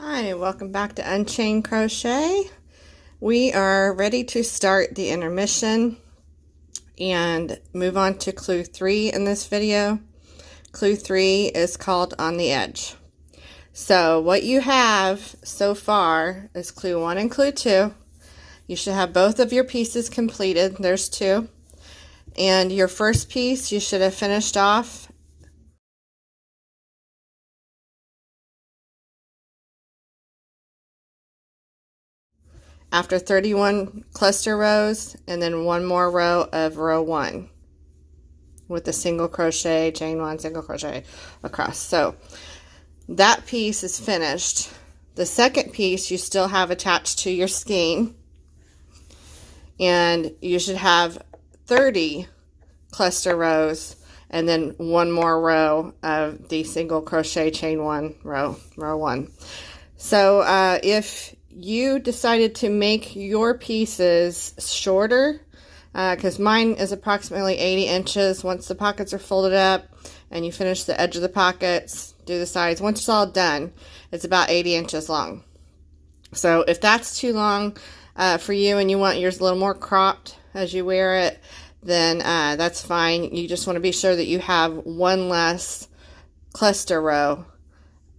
Hi, welcome back to Unchained Crochet. We are ready to start the intermission and move on to clue 3 in this video. Clue 3 is called On the Edge. So what you have so far is clue 1 and clue 2. You should have both of your pieces completed. There's 2. And your first piece you should have finished off after 31 cluster rows, and then one more row of row 1 with a single crochet, chain 1, single crochet across. So that piece is finished. The second piece you still have attached to your skein, and you should have 30 cluster rows and then one more row of the single crochet, chain 1, row 1. So if you decided to make your pieces shorter, because mine is approximately 80 inches. Once the pockets are folded up and you finish the edge of the pockets, do the sides, once it's all done, it's about 80 inches long. So if that's too long for you and you want yours a little more cropped as you wear it, then that's fine. You just want to be sure that you have one less cluster row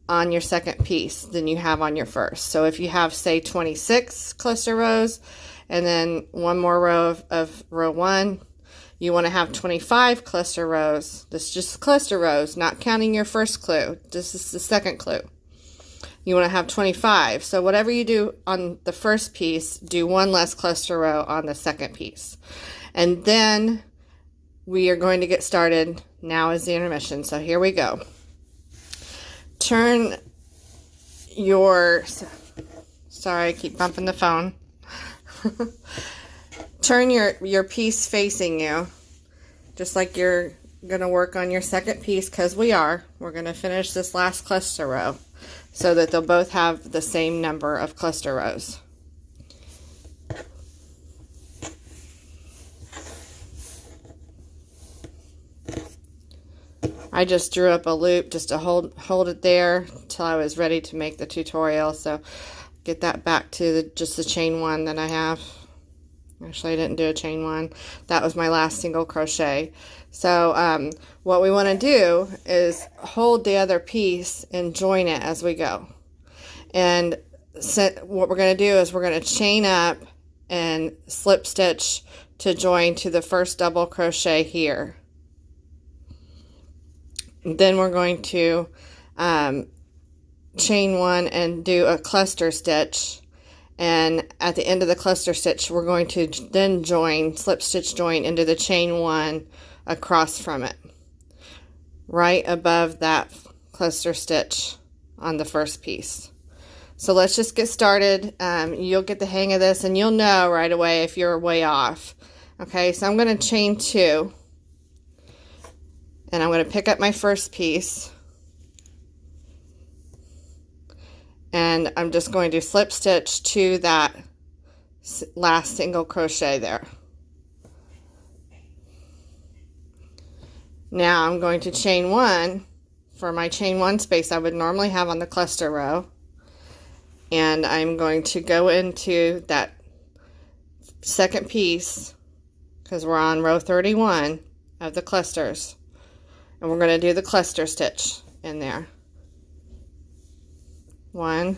on your second piece than you have on your first. So if you have, say, 26 cluster rows and then one more row of row 1, you want to have 25 cluster rows. This is just cluster rows, not counting your first clue. This is the second clue. You want to have 25. So whatever you do on the first piece, do one less cluster row on the second piece. And then we are going to get started. Now is the intermission. So here we go. Turn your, sorry, I keep bumping the phone. Turn your piece facing you, just like you're going to work on your second piece, because we're going to finish this last cluster row so that they'll both have the same number of cluster rows. I just drew up a loop just to hold it there till I was ready to make the tutorial. So get that back to just the chain 1 that I have. Actually, I didn't do a chain 1. That was my last single crochet. So what we want to do is hold the other piece and join it as we go. And what we're going to do is we're going to chain up and slip stitch to join to the first double crochet here. Then we're going to chain 1 and do a cluster stitch, and at the end of the cluster stitch we're going to then join, slip stitch join into the chain 1 across from it, right above that cluster stitch on the first piece. So let's just get started. You'll get the hang of this and you'll know right away if you're way off. Okay, so I'm going to chain 2. And I'm going to pick up my first piece, and I'm just going to slip stitch to that last single crochet there. Now I'm going to chain 1 for my chain 1 space I would normally have on the cluster row, and I'm going to go into that second piece because we're on row 31 of the clusters. And we're going to do the cluster stitch in there. 1,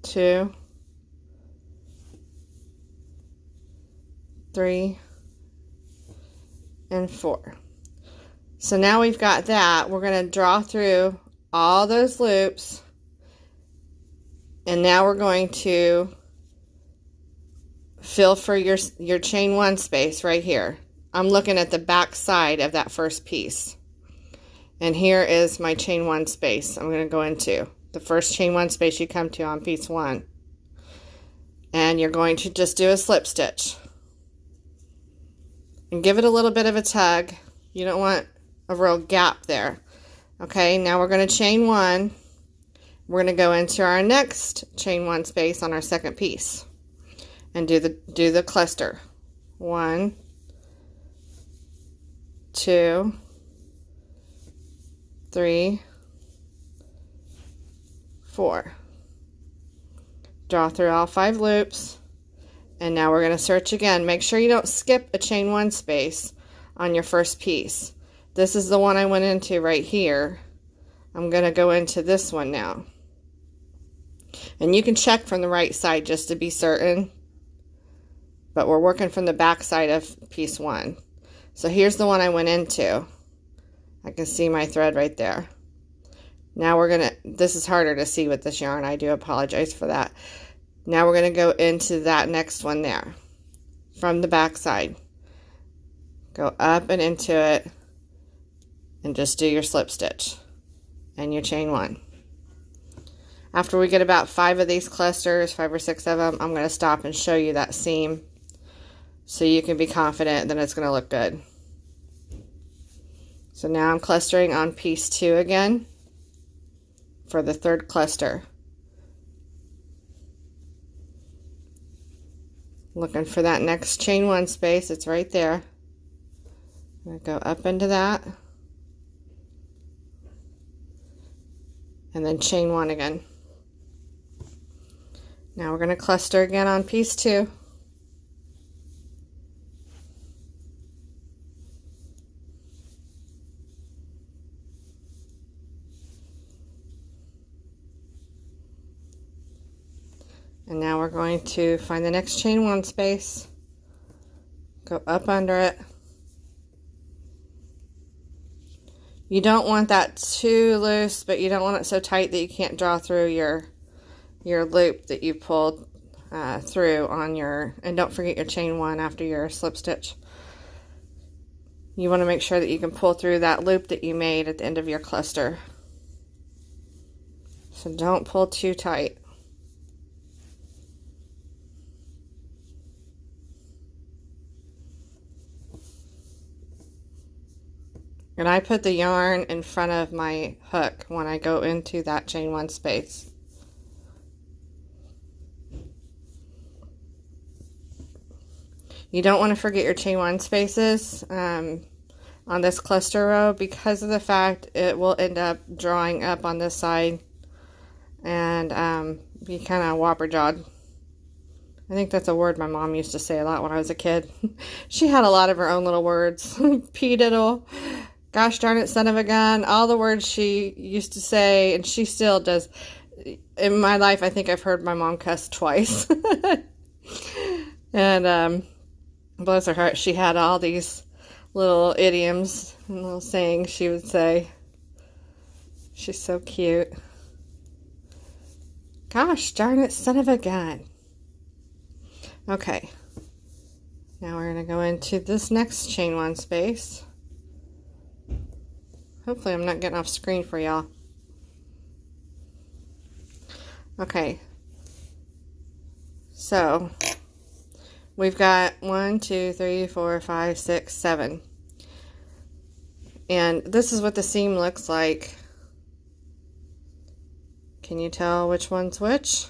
2, 3, and 4. So now we've got that. We're going to draw through all those loops. And now we're going to fill for your chain 1 space right here. I'm looking at the back side of that first piece. And here is my chain 1 space I'm going to go into. The first chain 1 space you come to on piece 1. And you're going to just do a slip stitch. And give it a little bit of a tug. You don't want a real gap there. Okay, now we're going to chain 1. We're going to go into our next chain 1 space on our second piece. And do the cluster. 1, 2, 3, 4. Draw through all 5 loops, and now we're going to search again. Make sure you don't skip a chain 1 space on your first piece. This is the one I went into right here. I'm going to go into this one now. And you can check from the right side just to be certain, but we're working from the back side of piece 1. So here's the one I went into. I can see my thread right there. Now we're gonna, this is harder to see with this yarn, I do apologize for that. Now we're gonna go into that next one there, from the back side. Go up and into it, and just do your slip stitch, and your chain 1. After we get about 5 of these clusters, 5 or 6 of them, I'm gonna stop and show you that seam, so you can be confident that it's gonna look good. So now I'm clustering on piece 2 again, for the 3rd cluster. Looking for that next chain 1 space, it's right there. I'm going to go up into that, and then chain 1 again. Now we're going to cluster again on piece 2. And now we're going to find the next chain 1 space, go up under it. You don't want that too loose, but you don't want it so tight that you can't draw through your loop that you pulled through on your, and don't forget your chain 1 after your slip stitch. You want to make sure that you can pull through that loop that you made at the end of your cluster. So don't pull too tight. And I put the yarn in front of my hook when I go into that chain 1 space. You don't want to forget your chain 1 spaces on this cluster row, because of the fact it will end up drawing up on this side and be kind of whopper-jawed. I think that's a word my mom used to say a lot when I was a kid. She had a lot of her own little words. Pee-diddle. Gosh darn it, son of a gun, all the words she used to say, and she still does. In my life, I think I've heard my mom cuss twice. And bless her heart, she had all these little idioms and little sayings she would say. She's so cute. Gosh darn it, son of a gun. Okay, now we're going to go into this next chain 1 space. Hopefully I'm not getting off screen for y'all. Okay, so we've got 1, 2, 3, 4, 5, 6, 7. And this is what the seam looks like. Can you tell which one's which?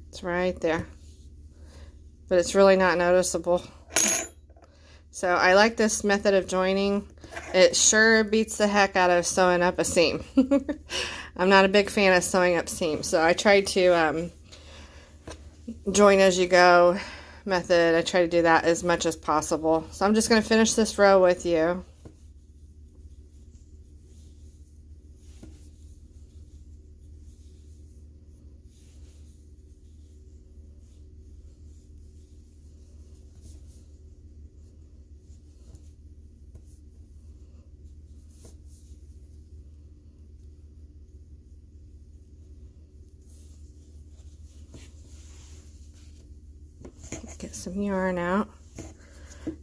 It's right there. But it's really not noticeable. So I like this method of joining. It sure beats the heck out of sewing up a seam. I'm not a big fan of sewing up seams, so I try to join as you go method. I try to do that as much as possible. So I'm just going to finish this row with you. Get some yarn out.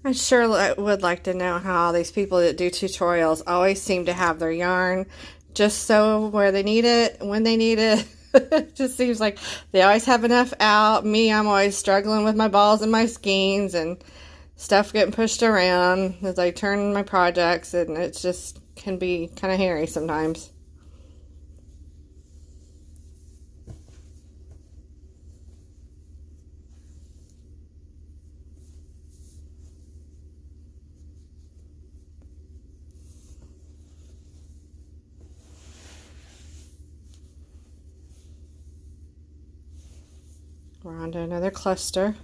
I sure would like to know how all these people that do tutorials always seem to have their yarn just so where they need it, when they need it. It just seems like they always have enough out. Me, I'm always struggling with my balls and my skeins and stuff getting pushed around as I turn my projects, and it just can be kind of hairy sometimes. We're on to another cluster.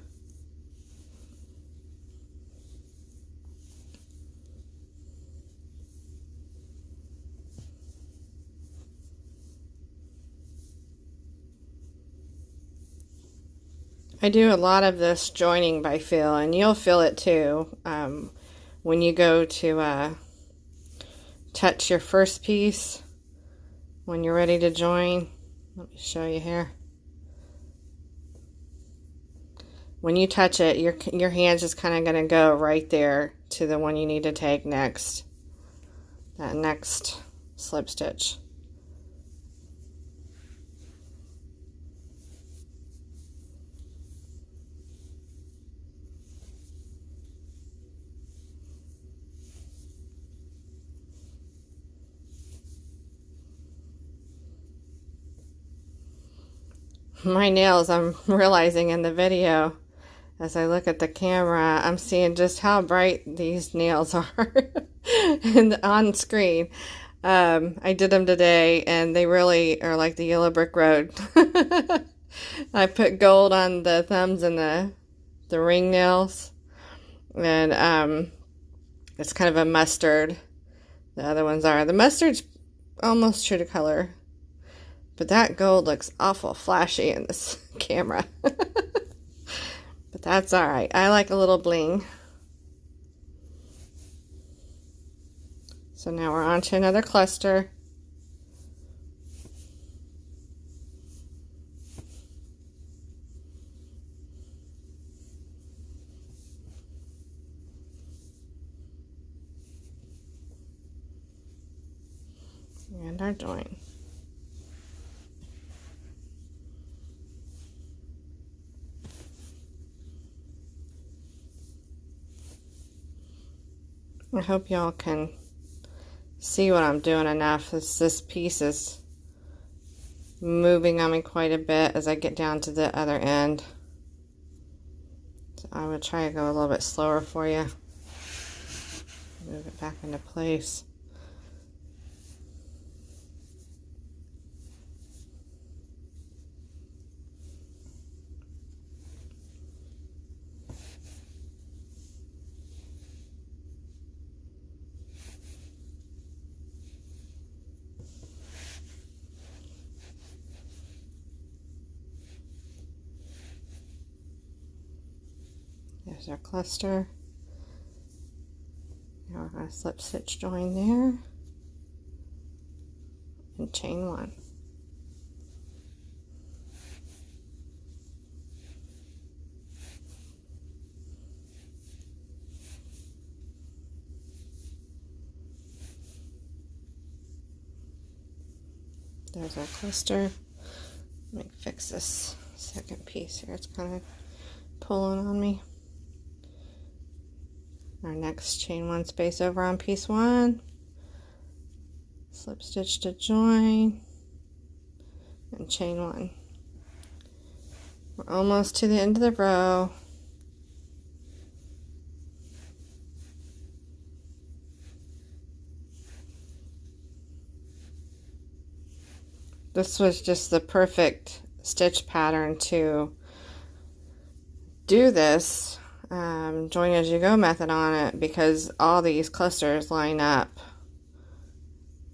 I do a lot of this joining by feel, and you'll feel it too when you go to touch your first piece when you're ready to join. Let me show you here. When you touch it, your hand's just kind of going to go right there to the one you need to take next, that next slip stitch. My nails, I'm realizing in the video, as I look at the camera, I'm seeing just how bright these nails are on screen. I did them today, and they really are like the yellow brick road. I put gold on the thumbs and the ring nails, and it's kind of a mustard. The other ones are. The mustard's almost true to color. But that gold looks awful flashy in this camera. But that's alright. I like a little bling. So now we're on to another cluster. And our join. I hope y'all can see what I'm doing enough, as this piece is moving on me quite a bit as I get down to the other end. So I would try to go a little bit slower for you. Move it back into place. There's our cluster. Now we're going to slip stitch join there and chain one. There's our cluster. Let me fix this second piece here. It's kind of pulling on me. Our next chain one space over on piece one, slip stitch to join, and chain one. We're almost to the end of the row. This was just the perfect stitch pattern to do this join as you go method on it, because all these clusters line up,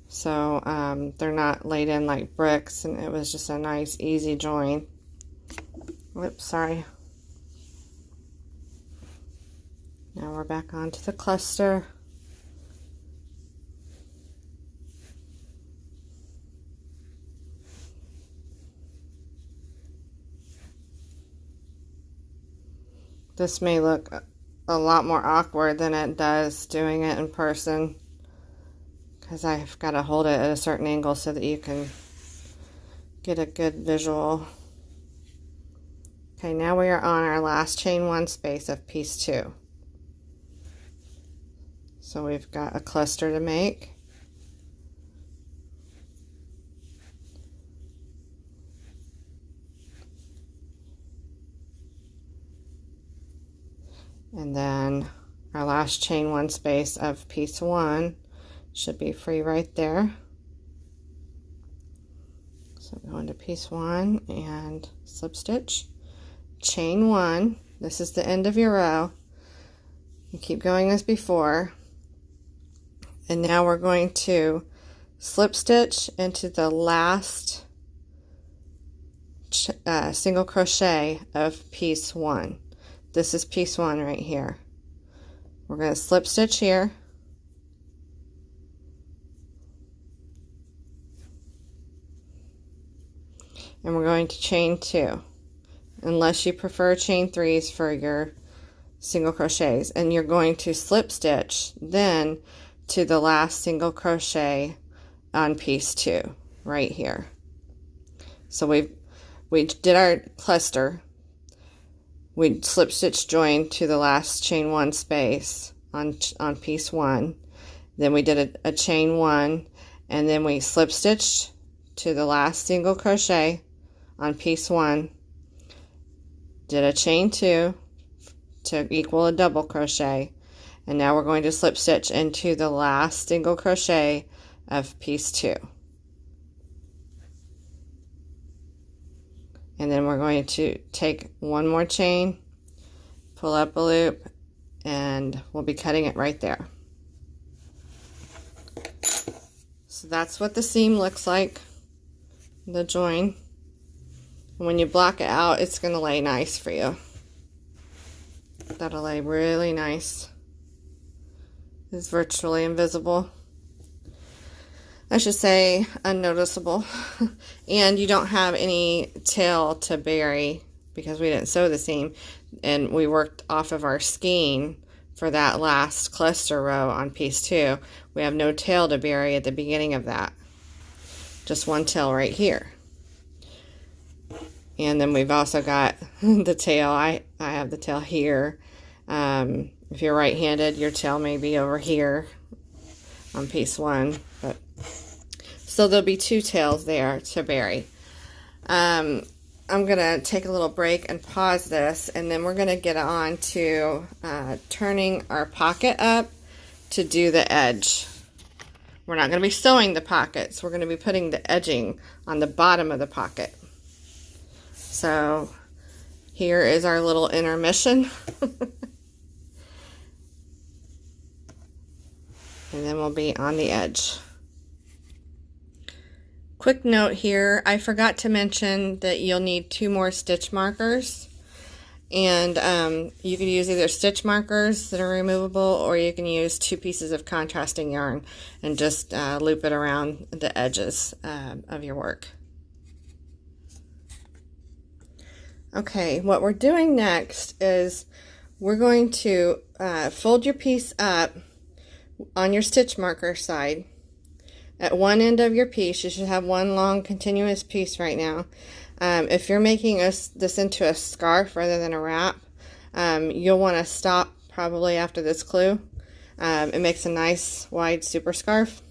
so they're not laid in like bricks, and it was just a nice easy join. Whoops, sorry. Now we're back onto the cluster. This may look a lot more awkward than it does doing it in person, because I've got to hold it at a certain angle so that you can get a good visual. Okay, now we are on our last chain one space of piece two. So we've got a cluster to make. And then our last chain one space of piece one should be free right there. So go into piece one and slip stitch, chain 1. This is the end of your row. You keep going as before. And now we're going to slip stitch into the last single crochet of piece 1. This is piece 1 right here. We're going to slip stitch here. And we're going to chain 2, unless you prefer chain 3s for your single crochets. And you're going to slip stitch then to the last single crochet on piece 2 right here. So we did our cluster. We slip stitch joined to the last chain 1 space on piece 1. Then we did a chain 1, and then we slip stitched to the last single crochet on piece 1, did a chain 2 to equal a double crochet, and now we're going to slip stitch into the last single crochet of piece 2. And then we're going to take one more chain, pull up a loop, and we'll be cutting it right there. So that's what the seam looks like, the join. And when you block it out, it's going to lay nice for you. That'll lay really nice. It's virtually invisible. I should say unnoticeable. And you don't have any tail to bury because we didn't sew the seam. And we worked off of our skein for that last cluster row on piece 2. We have no tail to bury at the beginning of that. Just one tail right here. And then we've also got the tail. I have the tail here. If you're right-handed, your tail may be over here on piece 1. But so there'll be 2 tails there to bury. I'm going to take a little break and pause this, and then we're going to get on to turning our pocket up to do the edge. We're not going to be sewing the pockets. We're going to be putting the edging on the bottom of the pocket. So here is our little intermission. And then we'll be on the edge. Quick note here, I forgot to mention that you'll need 2 more stitch markers. And you can use either stitch markers that are removable, or you can use 2 pieces of contrasting yarn and just loop it around the edges of your work. Okay, what we're doing next is we're going to fold your piece up on your stitch marker side. At one end of your piece, you should have one long continuous piece right now. If you're making this into a scarf rather than a wrap, you'll want to stop probably after this clue. It makes a nice wide super scarf.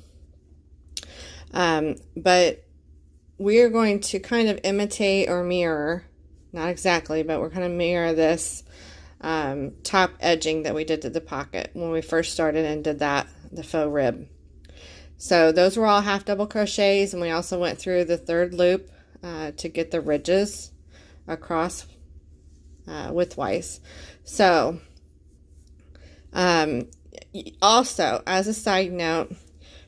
But we're going to kind of imitate or mirror, not exactly, but we're going to mirror this top edging that we did to the pocket when we first started and did the faux rib. So those were all half double crochets, and we also went through the 3rd loop to get the ridges across widthwise. So also, as a side note,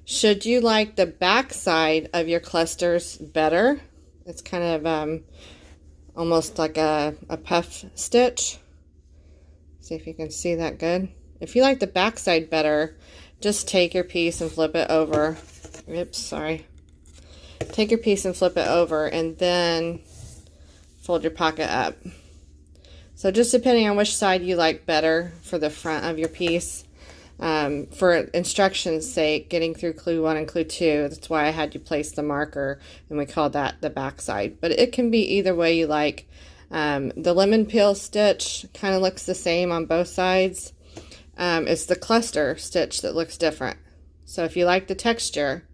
should you like the back side of your clusters better, it's kind of almost like a puff stitch. See if you can see that good. If you like the back side better, just take your piece and flip it over. Oops, sorry. Take your piece and flip it over, and then fold your pocket up. So just depending on which side you like better for the front of your piece. For instructions' sake, getting through clue 1 and clue 2, that's why I had you place the marker, and we call that the back side. But it can be either way you like. The lemon peel stitch kind of looks the same on both sides. It's the cluster stitch that looks different. So if you like the texture,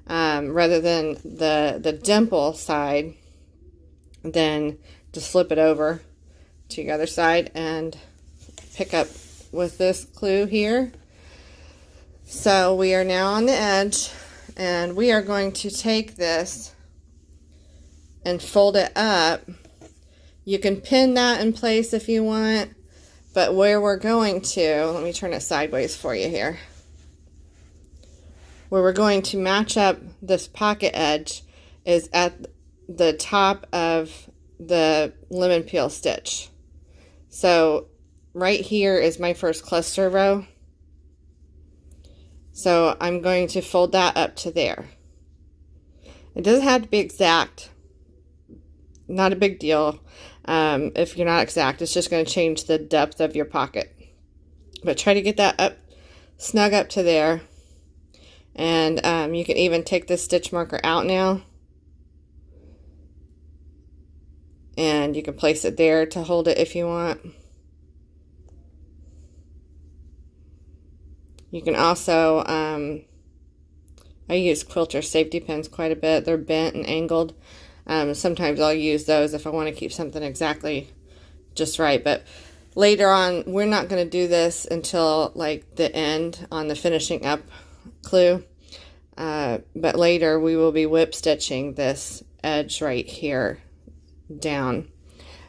rather than the dimple side, then just flip it over to the other side and pick up with this clue here. So we are now on the edge, and we are going to take this and fold it up You can pin that in place if you want, but where we're going to, let me turn it sideways for you here. Where we're going to match up this pocket edge is at the top of the lemon peel stitch. So right here is my first cluster row. So I'm going to fold that up to there. It doesn't have to be exact. Not a big deal. If you're not exact, it's just going to change the depth of your pocket. But try to get that up, snug up to there. And you can even take this stitch marker out now. And you can place it there to hold it if you want. You can also, I use quilter safety pins quite a bit. They're bent and angled. Sometimes I'll use those if I want to keep something exactly just right. But later on, we're not going to do this until like the end on the finishing up clue. But later we will be whip stitching this edge right here down.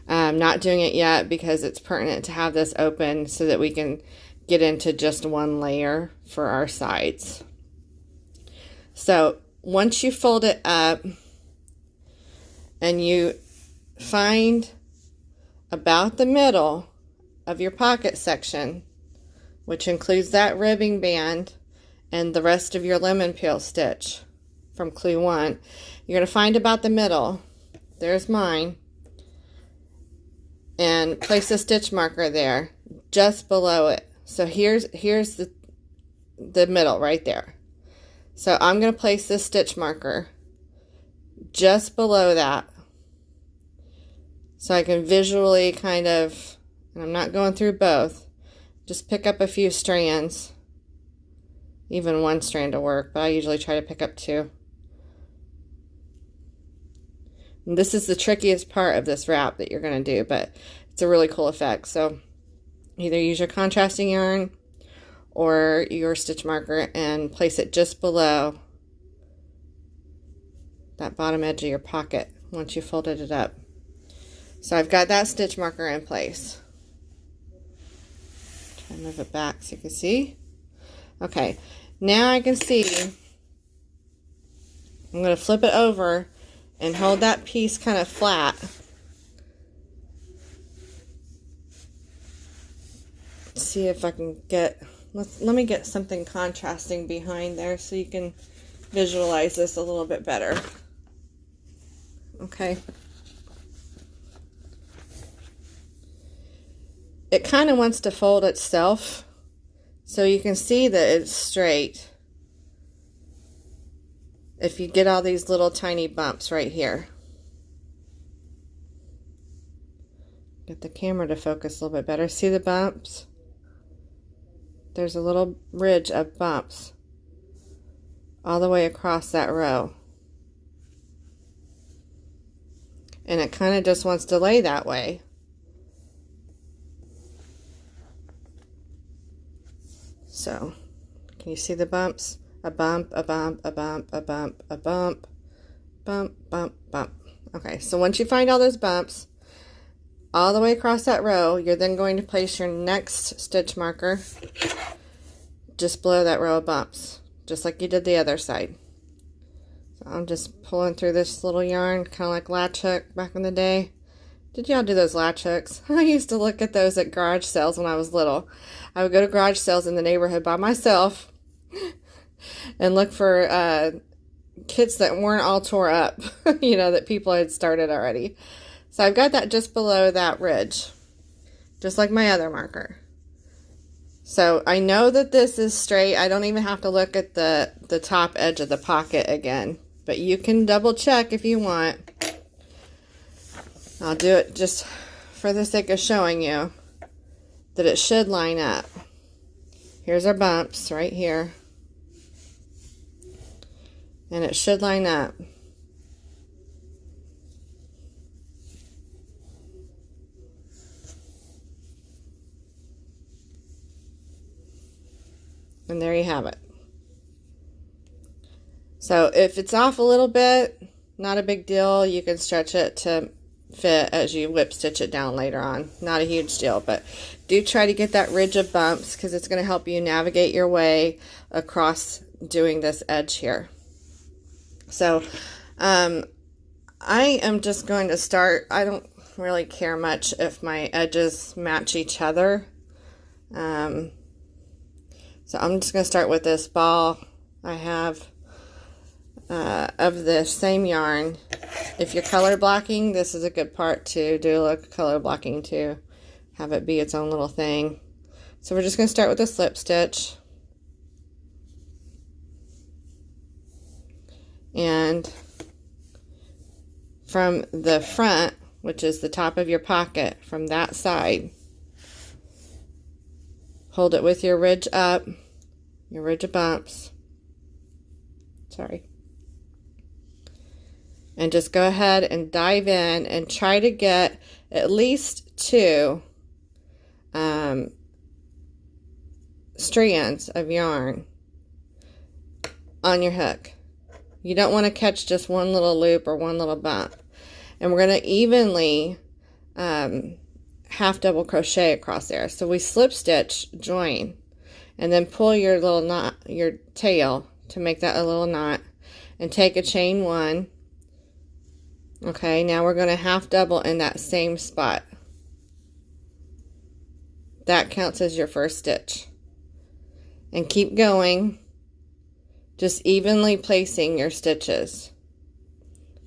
I'm not doing it yet because it's pertinent to have this open so that we can get into just one layer for our sides. So once you fold it up and you find about the middle of your pocket section, which includes that ribbing band and the rest of your lemon peel stitch from clue 1, you're going to find about the middle. There's mine. And place a stitch marker there just below it. So here's the middle right there. So I'm going to place this stitch marker just below that. So I can visually kind of, and I'm not going through both, just pick up a few strands. Even one strand to work, but I usually try to pick up 2. And this is the trickiest part of this wrap that you're going to do, but it's a really cool effect. So either use your contrasting yarn or your stitch marker and place it just below that bottom edge of your pocket once you folded it up. So I've got that stitch marker in place. Try to move it back so you can see. Okay, now I can see. I'm going to flip it over and hold that piece kind of flat. See if I can get, let me get something contrasting behind there so you can visualize this a little bit better. Okay. It kind of wants to fold itself, so you can see that it's straight if you get all these little tiny bumps right here. Get the camera to focus a little bit better. See the bumps? There's a little ridge of bumps all the way across that row. And it kind of just wants to lay that way. So, can you see the bumps? A bump, a bump, a bump, a bump, a bump, bump, bump, bump. Okay, so once you find all those bumps, all the way across that row, you're then going to place your next stitch marker just below that row of bumps, just like you did the other side. So I'm just pulling through this little yarn, kind of like latch hook back in the day. Did y'all do those latch hooks? I used to look at those at garage sales when I was little. I would go to garage sales in the neighborhood by myself and look for kits that weren't all tore up, you know, that people had started already. So I've got that just below that ridge, just like my other marker. So I know that this is straight. I don't even have to look at the top edge of the pocket again, but you can double check if you want. I'll do it just for the sake of showing you that it should line up. Here's our bumps right here. And it should line up. And there you have it. So if it's off a little bit, not a big deal. You can stretch it to fit as you whip stitch it down later on. Not a huge deal, but do try to get that ridge of bumps because it's going to help you navigate your way across doing this edge here. So I am just going to start. I don't really care much if my edges match each other. So I'm just going to start with this ball I have of the same yarn. If you're color blocking, this is a good part to do a little color blocking to have it be its own little thing. So we're just going to start with a slip stitch. And from the front, which is the top of your pocket, from that side, hold it with your ridge up, your ridge of bumps. Sorry. And just go ahead and dive in and try to get at least 2 strands of yarn on your hook. You don't want to catch just one little loop or one little bump. And we're going to evenly half double crochet across there. So we slip stitch, join, and then pull your little knot, your tail, to make that a little knot, and take a chain 1. Okay, now we're going to half double in that same spot. That counts as your first stitch. And keep going, just evenly placing your stitches.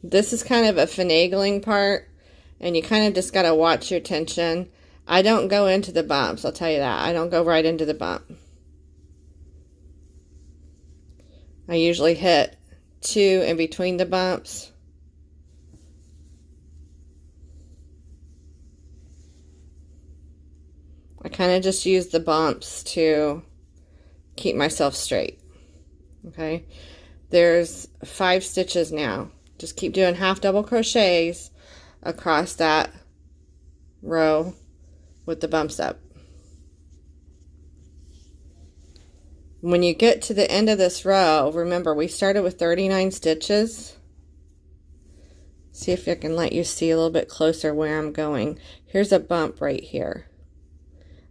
This is kind of a finagling part, and you kind of just got to watch your tension. I don't go into the bumps, I'll tell you that. I don't go right into the bump. I usually hit 2 in between the bumps. I kind of just use the bumps to keep myself straight. Okay, there's 5 stitches now. Just keep doing half double crochets across that row with the bumps up. When you get to the end of this row, remember we started with 39 stitches. See if I can let you see a little bit closer where I'm going. Here's a bump right here.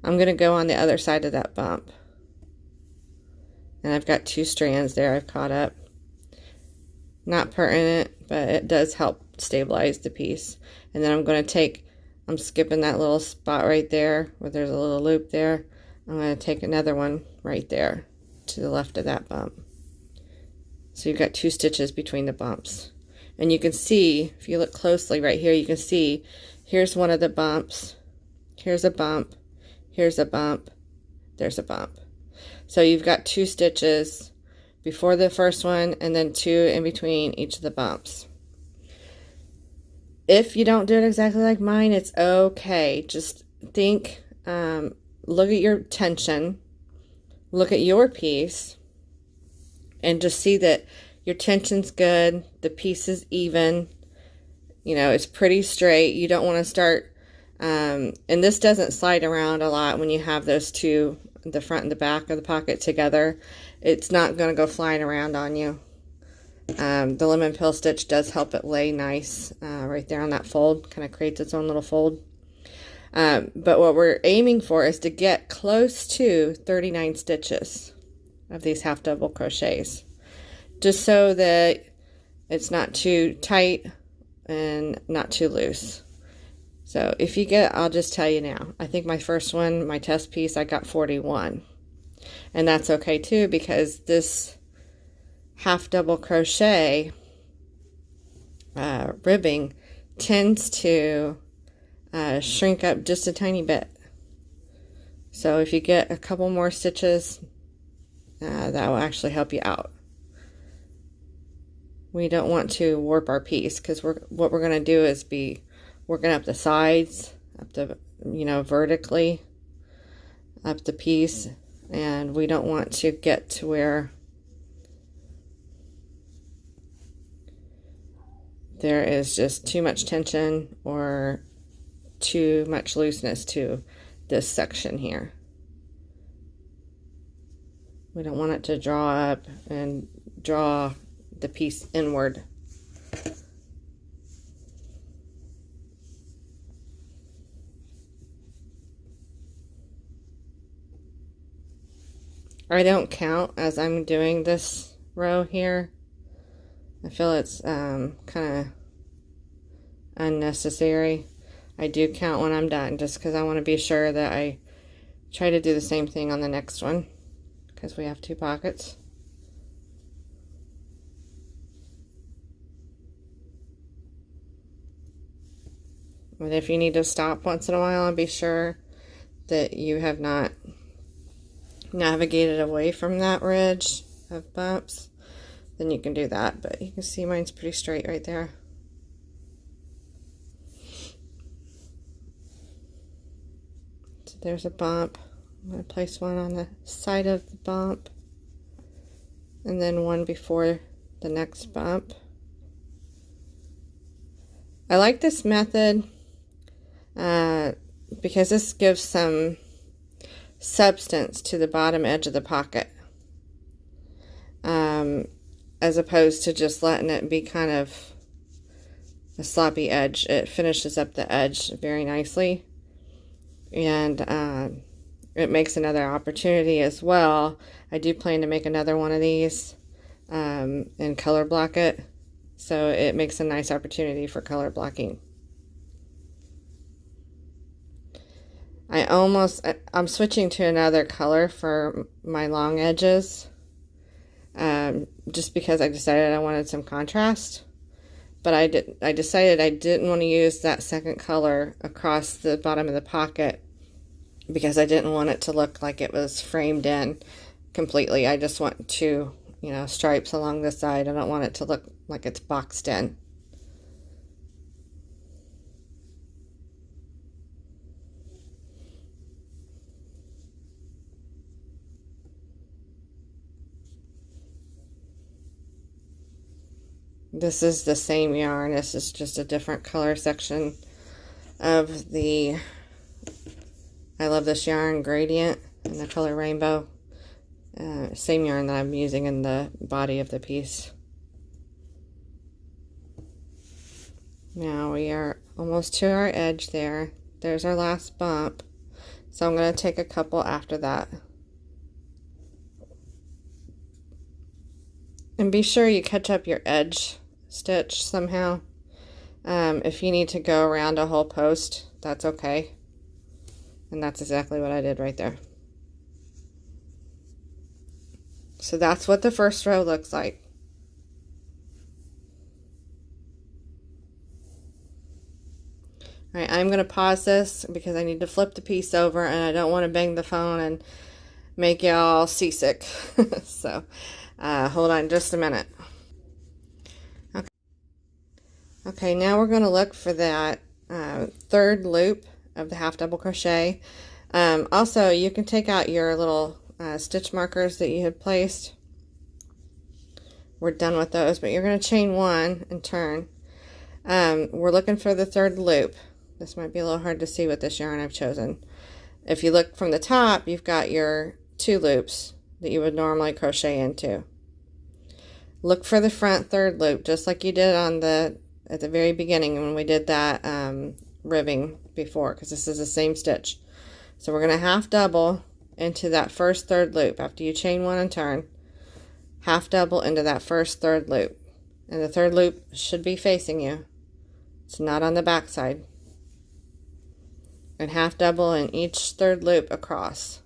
I'm going to go on the other side of that bump. And I've got 2 strands there I've caught up. Not pertinent, but it does help stabilize the piece. And then I'm going to take, I'm skipping that little spot right there where there's a little loop there. I'm going to take another one right there to the left of that bump. So you've got 2 stitches between the bumps. And you can see, if you look closely right here, you can see here's one of the bumps. Here's a bump. Here's a bump, there's a bump. So you've got 2 stitches before the first one and then 2 in between each of the bumps. If you don't do it exactly like mine, it's okay. Just think, look at your tension, look at your piece, and just see that your tension's good, the piece is even, you know, it's pretty straight. You don't want to start and this doesn't slide around a lot when you have those 2, the front and the back of the pocket together. It's not going to go flying around on you. The lemon peel stitch does help it lay nice right there on that fold. Kind of creates its own little fold. But what we're aiming for is to get close to 39 stitches of these half double crochets. Just so that it's not too tight and not too loose. So if you get, I'll just tell you now, I think my first one, my test piece, I got 41. And that's okay too, because this half double crochet ribbing tends to shrink up just a tiny bit. So if you get a couple more stitches, that will actually help you out. We don't want to warp our piece, because what we're going to do is be working up the sides, up the, you know, vertically up the piece, and we don't want to get to where there is just too much tension or too much looseness to this section here. We don't want it to draw up and draw the piece inward. I don't count as I'm doing this row here. I feel it's kind of unnecessary. I do count when I'm done just because I want to be sure that I try to do the same thing on the next one because we have 2 pockets. But if you need to stop once in a while and be sure that you have not navigated away from that ridge of bumps, then you can do that. But you can see mine's pretty straight right there. So there's a bump. I'm going to place one on the side of the bump and then one before the next bump. I like this method because this gives some substance to the bottom edge of the pocket, as opposed to just letting it be kind of a sloppy edge. It finishes up the edge very nicely, and it makes another opportunity as well. I do plan to make another one of these and color block it, so it makes a nice opportunity for color blocking. I'm switching to another color for my long edges, just because I decided I wanted some contrast. But I decided I didn't want to use that second color across the bottom of the pocket because I didn't want it to look like it was framed in completely. I just want 2, stripes along the side. I don't want it to look like it's boxed in. This is the same yarn. This is just a different color section of the, I love this yarn, Gradient, and the color Rainbow. Same yarn that I'm using in the body of the piece. Now we are almost to our edge there. There's our last bump. So I'm going to take a couple after that. And be sure you catch up your edge stitch somehow. If you need to go around a whole post, that's okay. And that's exactly what I did right there. So that's what the first row looks like. Alright, I'm going to pause this because I need to flip the piece over and I don't want to bang the phone and make y'all seasick. So hold on just a minute. Okay, now we're going to look for that third loop of the half double crochet. Also, you can take out your little stitch markers that you had placed. We're done with those, but you're going to chain 1 and turn. We're looking for the third loop. This might be a little hard to see with this yarn I've chosen. If you look from the top, you've got your 2 loops that you would normally crochet into. Look for the front third loop, just like you did on at the very beginning when we did that ribbing before, because this is the same stitch. So we're going to half double into that first third loop after you chain 1 and turn. Half double into that first third loop, and the third loop should be facing you. It's not on the back side. And half double in each third loop across.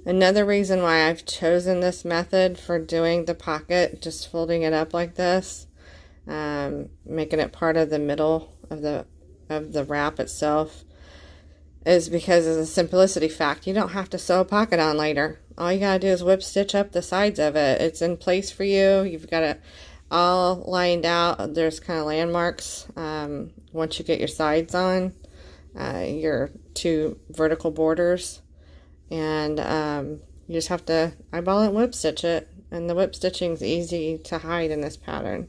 Another reason why I've chosen this method for doing the pocket, just folding it up like this, making it part of the middle of the wrap itself, is because of the simplicity fact. You don't have to sew a pocket on later. All you gotta do is whip stitch up the sides of it. It's in place for you. You've got it all lined out. There's kind of landmarks once you get your sides on, your 2 vertical borders. And you just have to eyeball it and whip stitch it, and the whip stitching is easy to hide in this pattern.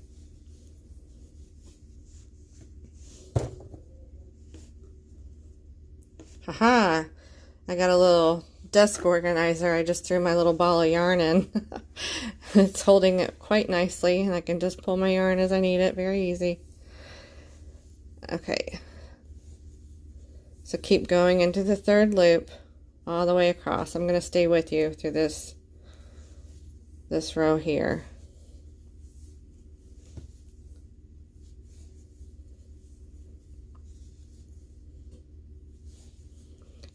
Aha! I got a little desk organizer. I just threw my little ball of yarn in. It's holding it quite nicely, and I can just pull my yarn as I need it. Very easy. Okay. So keep going into the third loop all the way across. I'm going to stay with you through this row here.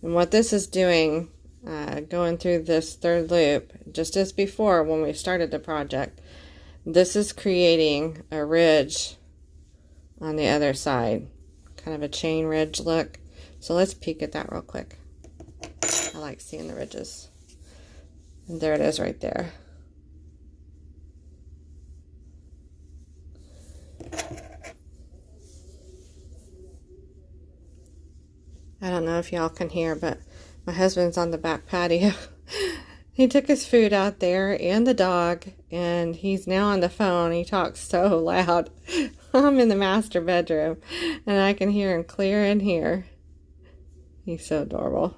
And what this is doing, going through this third loop, just as before when we started the project, this is creating a ridge on the other side, kind of a chain ridge look. So let's peek at that real quick. I like seeing the ridges. And there it is right there. I don't know if y'all can hear, but my husband's on the back patio. He took his food out there and the dog, and he's now on the phone. He talks so loud. I'm in the master bedroom, and I can hear him clear in here. He's so adorable.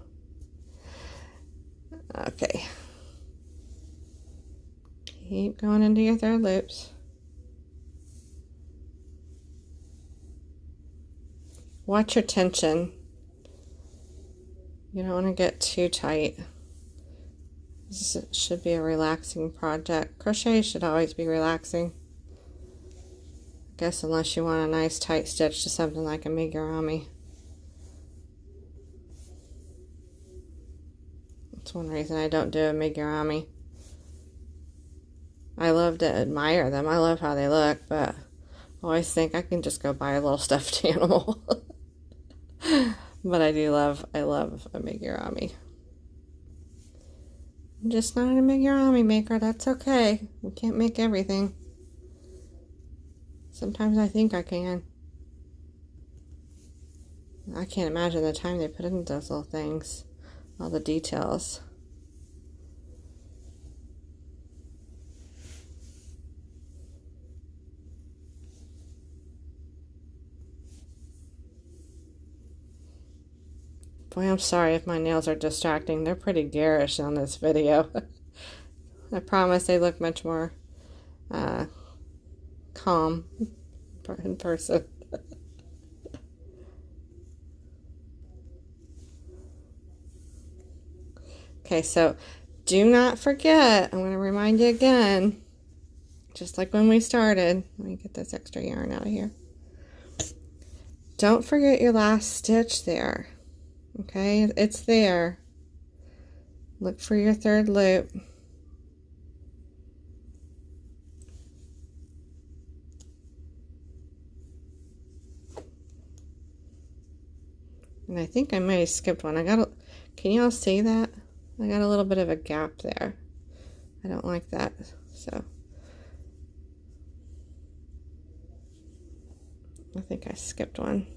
Okay. Keep going into your third loops. Watch your tension. You don't want to get too tight. This should be a relaxing project. Crochet should always be relaxing. I guess unless you want a nice tight stitch to something like a amigurumi. That's one reason I don't do a amigurumi. I love to admire them. I love how they look, but I always think I can just go buy a little stuffed animal. But I love amigurumi. I'm just not an amigurumi maker. That's okay. We can't make everything. Sometimes I think I can. I can't imagine the time they put into those little things. All the details. Boy, I'm sorry if my nails are distracting. They're pretty garish on this video. I promise they look much more calm in person. Okay, so do not forget, I'm going to remind you again, just like when we started. Let me get this extra yarn out of here. Don't forget your last stitch there. Okay, it's there. Look for your third loop. And I think I may have skipped one. Can y'all see that? I got a little bit of a gap there. I don't like that, so. I think I skipped one.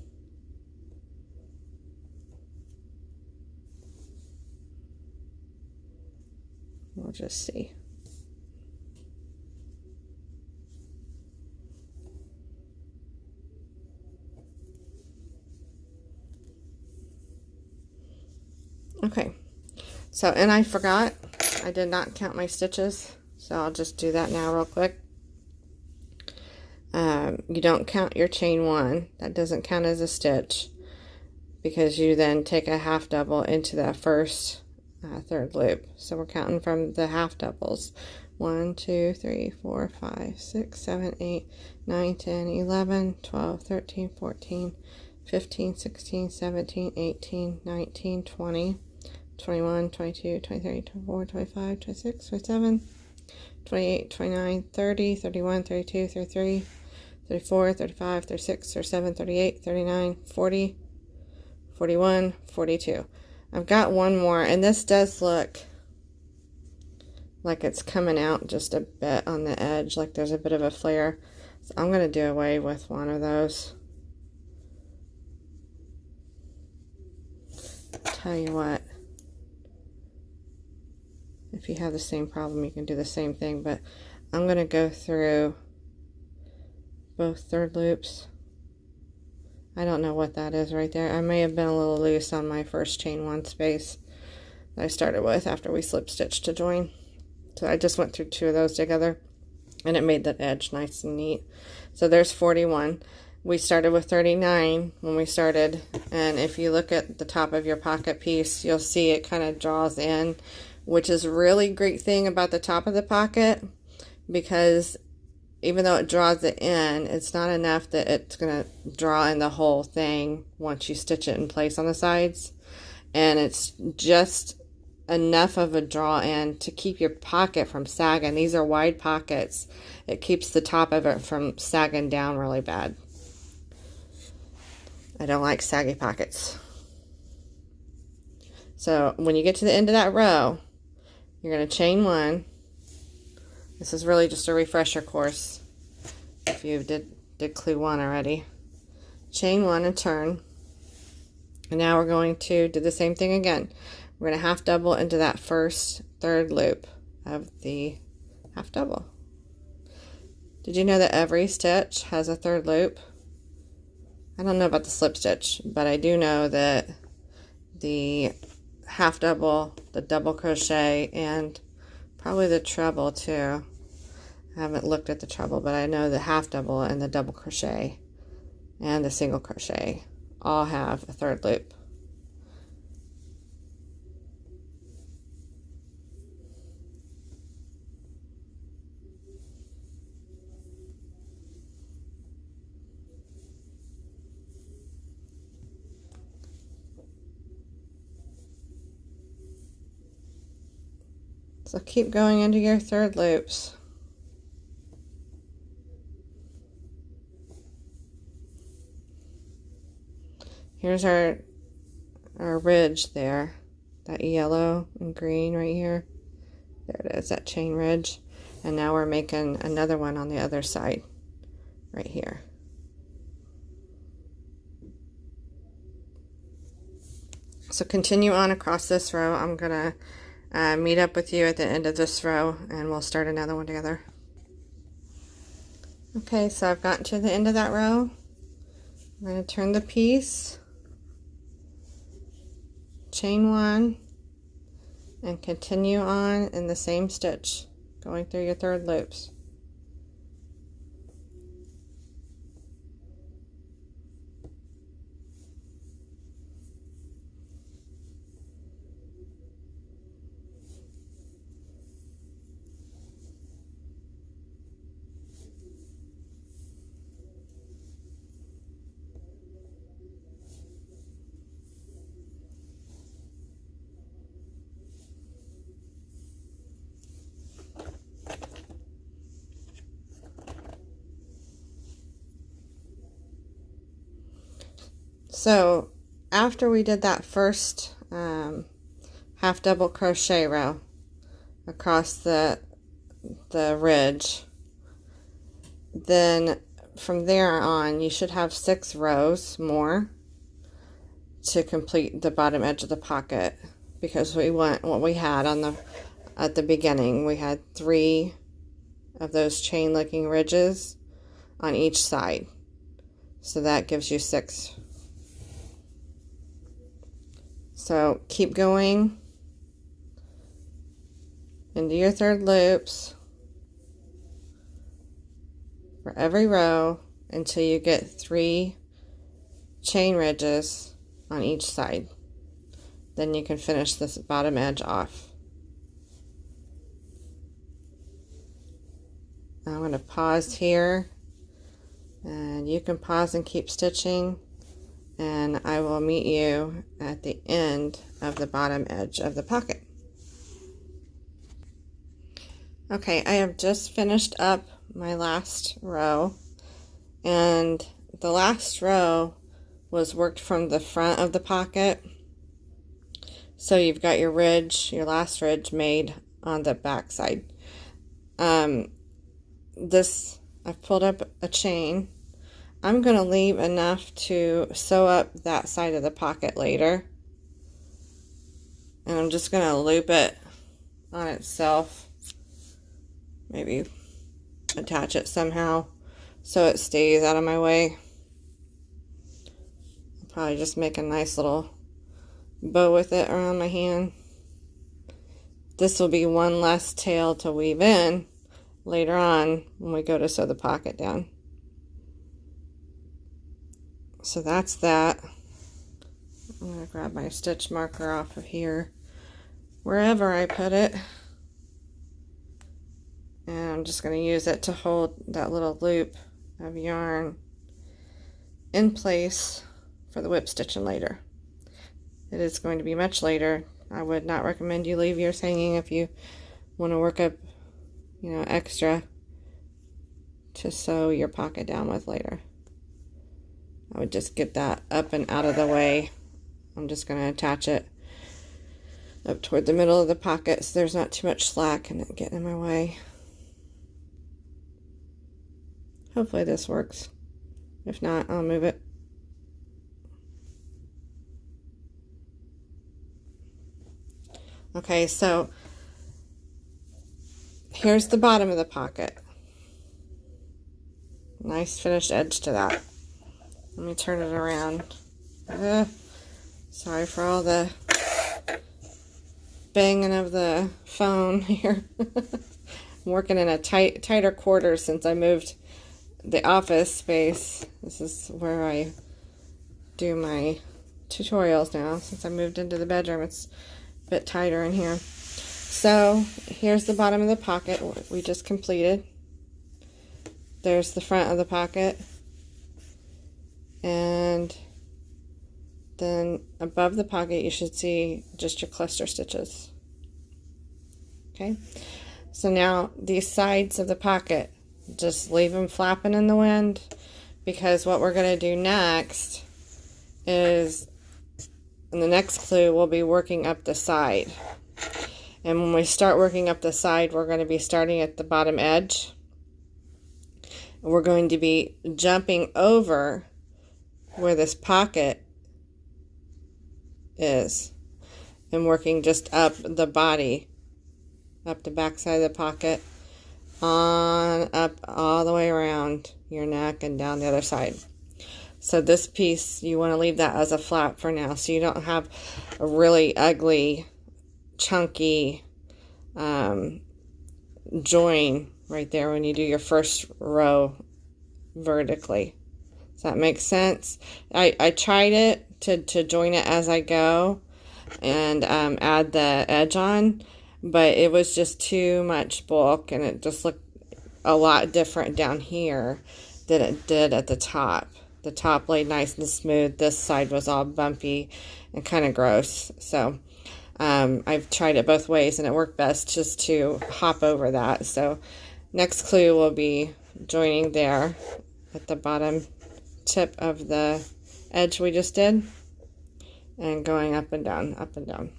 We'll just see. Okay, so, and I forgot, I did not count my stitches, so I'll just do that now real quick. You don't count your chain one. That doesn't count as a stitch, because you then take a half double into that first third loop. So we're counting from the half doubles. 1, 2, 3, 4, 5, 6, 7, 8, 9, 10, 11, 12, 13, 14, 15, 16, 17, 18, 19, 20, 21, 22, 23, 24, 25, 26, 27, 28, 29, 30, 31, 32, 33, 34, 35, 36, 37, 38, 39, 40, 41, 42. I've got one more, and this does look like it's coming out just a bit on the edge, like there's a bit of a flare. So I'm going to do away with one of those. Tell you what, if you have the same problem, you can do the same thing, but I'm going to go through both third loops I don't know what that is right there. I may have been a little loose on my first chain one space that I started with after we slip stitched to join. So I just went through 2 of those together, and it made that edge nice and neat. So there's 41. We started with 39 when we started, and if you look at the top of your pocket piece, you'll see it kind of draws in, which is a really great thing about the top of the pocket, because even though it draws it in, it's not enough that it's going to draw in the whole thing once you stitch it in place on the sides. And it's just enough of a draw in to keep your pocket from sagging. These are wide pockets. It keeps the top of it from sagging down really bad. I don't like saggy pockets. So when you get to the end of that row, you're going to chain 1. This is really just a refresher course if you did clue 1 already. Chain 1 and turn. And now we're going to do the same thing again. We're going to half double into that first third loop of the half double. Did you know that every stitch has a third loop? I don't know about the slip stitch, but I do know that the half double, the double crochet, and probably the treble too. I haven't looked at the treble, but I know the half double and the double crochet and the single crochet all have a third loop. So keep going into your third loops. Here's our ridge there, that yellow and green right here. There it is, that chain ridge. And now we're making another one on the other side, right here. So continue on across this row. I'm gonna meet up with you at the end of this row, and we'll start another one together. Okay, so I've gotten to the end of that row. I'm going to turn the piece, chain 1, and continue on in the same stitch, going through your third loops. So after we did that first half double crochet row across the ridge, then from there on you should have 6 rows more to complete the bottom edge of the pocket, because we want what we had on at the beginning. We had 3 of those chain looking ridges on each side, so that gives you 6. So keep going into your third loops for every row until you get 3 chain ridges on each side. Then you can finish this bottom edge off. I'm going to pause here, and you can pause and keep stitching, and I will meet you at the end of the bottom edge of the pocket. Okay, I have just finished up my last row, and the last row was worked from the front of the pocket. So you've got your ridge, your last ridge made on the back side. I've pulled up a chain. I'm going to leave enough to sew up that side of the pocket later. And I'm just going to loop it on itself. Maybe attach it somehow so it stays out of my way. Probably just make a nice little bow with it around my hand. This will be one less tail to weave in later on when we go to sew the pocket down. So that's that. I'm going to grab my stitch marker off of here, wherever I put it. And I'm just going to use it to hold that little loop of yarn in place for the whip stitching later. It is going to be much later. I would not recommend you leave yours hanging if you want to work up, you know, extra to sew your pocket down with later. I would just get that up and out of the way. I'm just going to attach it up toward the middle of the pocket so there's not too much slack and it getting in my way. Hopefully this works. If not, I'll move it. Okay, so here's the bottom of the pocket. Nice finished edge to that. Let me turn it around. Sorry for all the banging of the phone here. I'm working in a tighter quarters since I moved the office space. This is where I do my tutorials now. Since I moved into the bedroom, it's a bit tighter in here. So here's the bottom of the pocket we just completed. There's the front of the pocket, and then above the pocket you should see just your cluster stitches. Okay, so now these sides of the pocket, just leave them flapping in the wind, because what we're going to do next is, in the next clue, we'll be working up the side. And when we start working up the side, we're going to be starting at the bottom edge. We're going to be jumping over where this pocket is and working just up the body, up the back side of the pocket, on up all the way around your neck and down the other side. So this piece, you want to leave that as a flap for now, so you don't have a really ugly, chunky join right there when you do your first row vertically. Does that make sense? I tried it to join it as I go and add the edge on, but it was just too much bulk, and it just looked a lot different down here than it did at the top. The top laid nice and smooth. This side was all bumpy and kind of gross. So I've tried it both ways, and it worked best just to hop over that. So next clue will be joining there at the bottom tip of the edge we just did, and going up and down, up and down.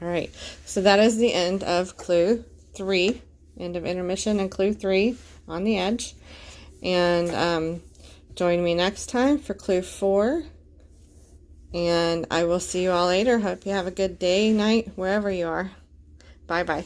All right, so that is the end of clue 3, end of intermission and clue 3 on the edge. And join me next time for clue 4, and I will see you all later. Hope you have a good day, night, wherever you are. Bye bye.